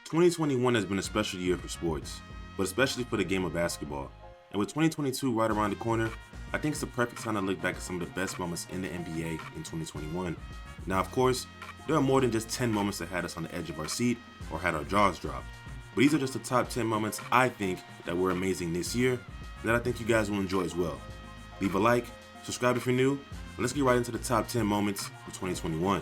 2021 has been a special year for sports, but especially for the game of basketball. And with 2022 right around the corner, I think it's the perfect time to look back at some of the best moments in the NBA in 2021. Now, of course, there are more than just 10 moments that had us on the edge of our seat or had our jaws dropped. But these are just the top 10 moments I think that were amazing this year that I think you guys will enjoy as well. Leave a like, subscribe if you're new, and let's get right into the top 10 moments for 2021.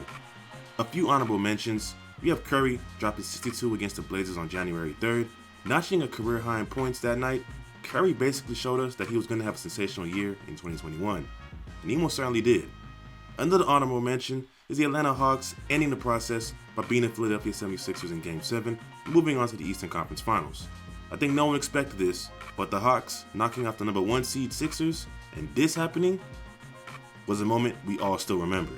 A few honorable mentions. We have Curry dropping 62 against the Blazers on January 3rd. Notching a career high in points that night, Curry basically showed us that he was going to have a sensational year in 2021. And he most certainly did. Another honorable mention is the Atlanta Hawks ending the process by beating the Philadelphia 76ers in Game 7, moving on to the Eastern Conference Finals. I think no one expected this, but the Hawks knocking off the number 1 seed Sixers and this happening was a moment we all still remember.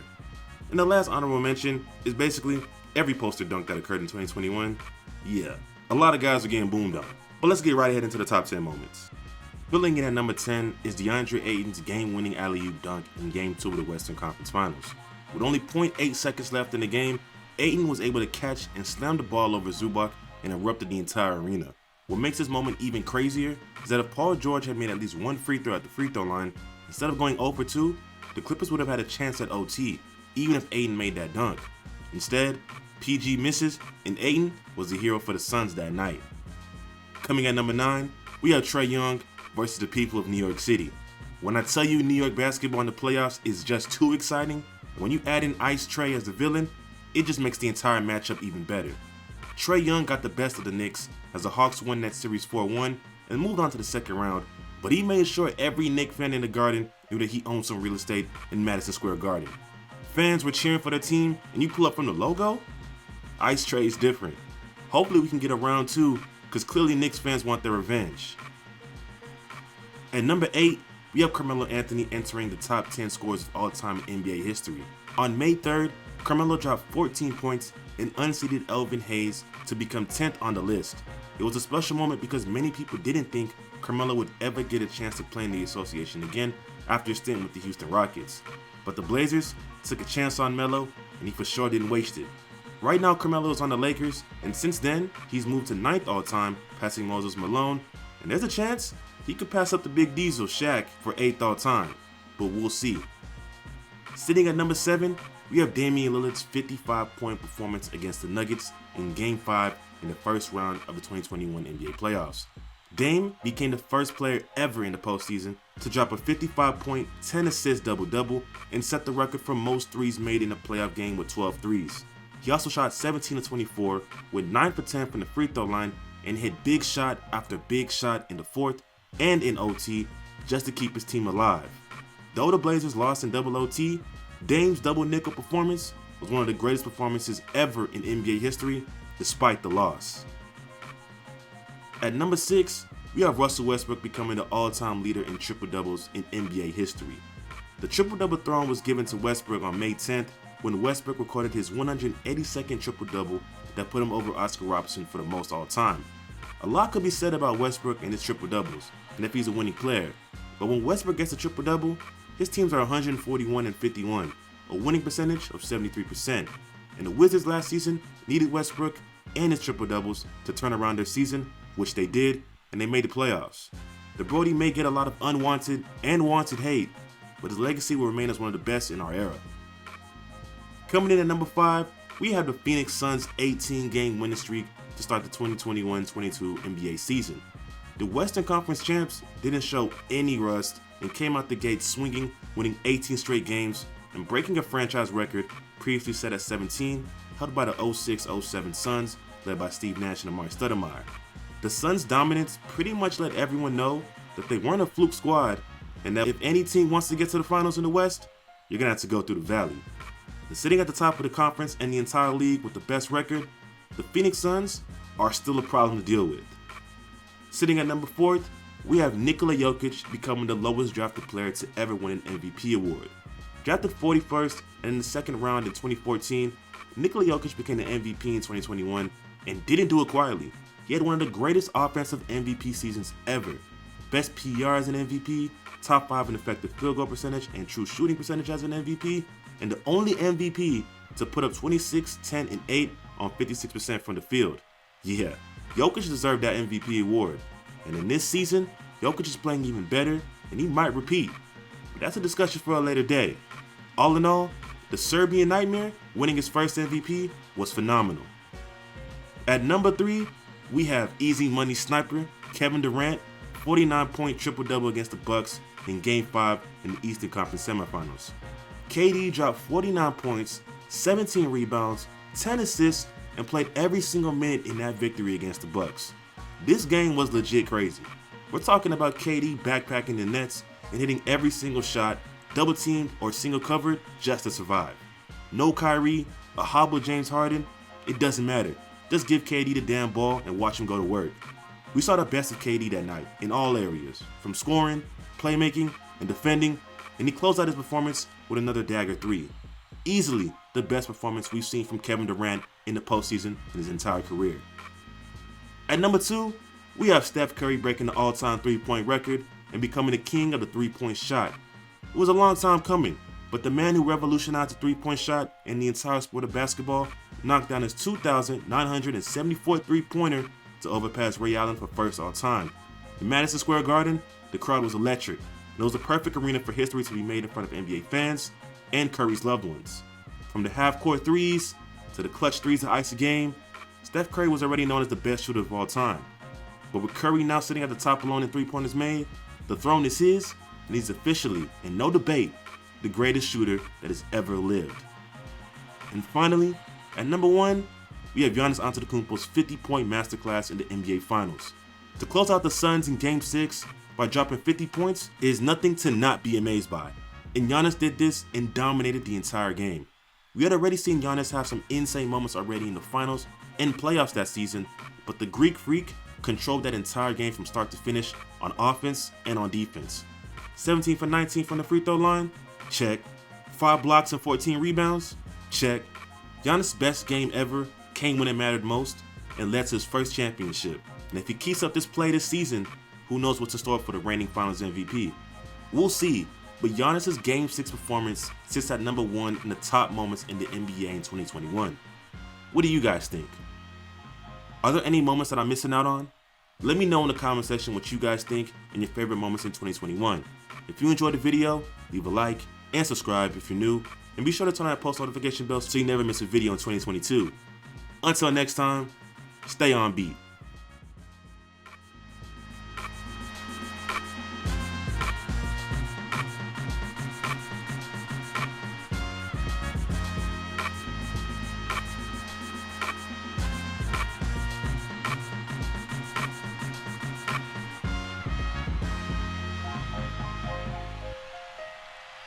And the last honorable mention is basically every poster dunk that occurred in 2021. Yeah, a lot of guys are getting boomed on. But let's get right ahead into the top 10 moments. Filling in at number 10 is DeAndre Ayton's game-winning alley-oop dunk in Game 2 of the Western Conference Finals. With only 0.8 seconds left in the game, Ayton was able to catch and slam the ball over Zubac and erupted the entire arena. What makes this moment even crazier is that if Paul George had made at least one free throw at the free throw line, instead of going 0 for 2, the Clippers would have had a chance at OT, even if Ayton made that dunk. Instead, PG misses, and Ayton was the hero for the Suns that night. Coming at number 9, we have Trae Young versus the people of New York City. When I tell you New York basketball in the playoffs is just too exciting, when you add in Ice Trae as the villain, it just makes the entire matchup even better. Trae Young got the best of the Knicks as the Hawks won that series 4-1 and moved on to the second round, but he made sure every Knicks fan in the Garden knew that he owned some real estate in Madison Square Garden. Fans were cheering for their team, and you pull up from the logo? Ice Trae is different. Hopefully we can get a round 2, because clearly Knicks fans want their revenge. At number 8, we have Carmelo Anthony entering the top 10 scorers of all time in NBA history. On May 3rd, Carmelo dropped 14 points and unseated Elvin Hayes to become 10th on the list. It was a special moment because many people didn't think Carmelo would ever get a chance to play in the association again after a stint with the Houston Rockets. But the Blazers took a chance on Melo, and he for sure didn't waste it. Right now, Carmelo is on the Lakers, and since then, he's moved to 9th all-time, passing Moses Malone, and there's a chance he could pass up the Big Diesel, Shaq, for 8th all-time, but we'll see. Sitting at number 7, we have Damian Lillard's 55-point performance against the Nuggets in Game 5 in the first round of the 2021 NBA playoffs. Dame became the first player ever in the postseason to drop a 55-point, 10-assist double-double and set the record for most threes made in a playoff game with 12 threes. He also shot 17 of 24 with 9 for 10 from the free throw line and hit big shot after big shot in the fourth and in OT just to keep his team alive. Though the Blazers lost in double OT, Dame's double nickel performance was one of the greatest performances ever in NBA history despite the loss. At number 6, we have Russell Westbrook becoming the all-time leader in triple-doubles in NBA history. The triple-double throne was given to Westbrook on May 10th when Westbrook recorded his 182nd triple-double that put him over Oscar Robertson for the most all-time. A lot could be said about Westbrook and his triple-doubles, and if he's a winning player, but when Westbrook gets a triple-double, his teams are 141 and 51, a winning percentage of 73%, and the Wizards last season needed Westbrook and his triple-doubles to turn around their season, which they did, and they made the playoffs. The Brody may get a lot of unwanted and wanted hate, but his legacy will remain as one of the best in our era. Coming in at number 5, we have the Phoenix Suns' 18-game winning streak to start the 2021-22 NBA season. The Western Conference champs didn't show any rust and came out the gate swinging, winning 18 straight games and breaking a franchise record previously set at 17, held by the 06-07 Suns, led by Steve Nash and Amar'e Stoudemire. The Suns' dominance pretty much let everyone know that they weren't a fluke squad and that if any team wants to get to the finals in the West, you're going to have to go through the Valley. And sitting at the top of the conference and the entire league with the best record, the Phoenix Suns are still a problem to deal with. Sitting at number 4th, we have Nikola Jokic becoming the lowest drafted player to ever win an MVP award. Drafted 41st and in the second round in 2014, Nikola Jokic became the MVP in 2021 and didn't do it quietly. He had one of the greatest offensive MVP seasons ever. Best PR as an MVP, top 5 in effective field goal percentage and true shooting percentage as an MVP, and the only MVP to put up 26, 10, and 8 on 56% from the field. Yeah, Jokic deserved that MVP award, and in this season, Jokic is playing even better, and he might repeat. But that's a discussion for a later day. All in all, the Serbian Nightmare winning his first MVP was phenomenal. At number 3, we have easy money sniper Kevin Durant, 49-point triple-double against the Bucks in Game 5 in the Eastern Conference Semifinals. KD dropped 49 points, 17 rebounds, 10 assists, and played every single minute in that victory against the Bucks. This game was legit crazy. We're talking about KD backpacking the nets and hitting every single shot, double teamed or single covered just to survive. No Kyrie, a hobbled James Harden, it doesn't matter. Just give KD the damn ball and watch him go to work. We saw the best of KD that night in all areas, from scoring, playmaking, and defending, and he closed out his performance with another dagger 3. Easily the best performance we've seen from Kevin Durant in the postseason in his entire career. At number 2, we have Steph Curry breaking the all-time 3-point record and becoming the king of the 3-point shot. It was a long time coming, but the man who revolutionized the 3-point shot in the entire sport of basketball knocked down his 2,974 3-pointer to overpass Ray Allen for first all-time. In Madison Square Garden, the crowd was electric, and it was a perfect arena for history to be made in front of NBA fans and Curry's loved ones. From the half-court threes to the clutch threes to ice a game, Steph Curry was already known as the best shooter of all time. But with Curry now sitting at the top alone in 3-pointers made, the throne is his, and he's officially, in no debate, the greatest shooter that has ever lived. And finally, at number 1, we have Giannis Antetokounmpo's 50-point masterclass in the NBA Finals. To close out the Suns in Game 6 by dropping 50 points is nothing to not be amazed by. And Giannis did this and dominated the entire game. We had already seen Giannis have some insane moments already in the finals and playoffs that season, but the Greek Freak controlled that entire game from start to finish on offense and on defense. 17 for 19 from the free throw line? Check. 5 blocks and 14 rebounds? Check. Giannis' best game ever came when it mattered most and led to his first championship. And if he keeps up this play this season, who knows what's in store for the reigning Finals MVP. We'll see, but Giannis' Game 6 performance sits at number 1 in the top moments in the NBA in 2021. What do you guys think? Are there any moments that I'm missing out on? Let me know in the comment section what you guys think and your favorite moments in 2021. If you enjoyed the video, leave a like and subscribe if you're new, and be sure to turn on that post notification bell so you never miss a video in 2022. Until next time, stay on beat.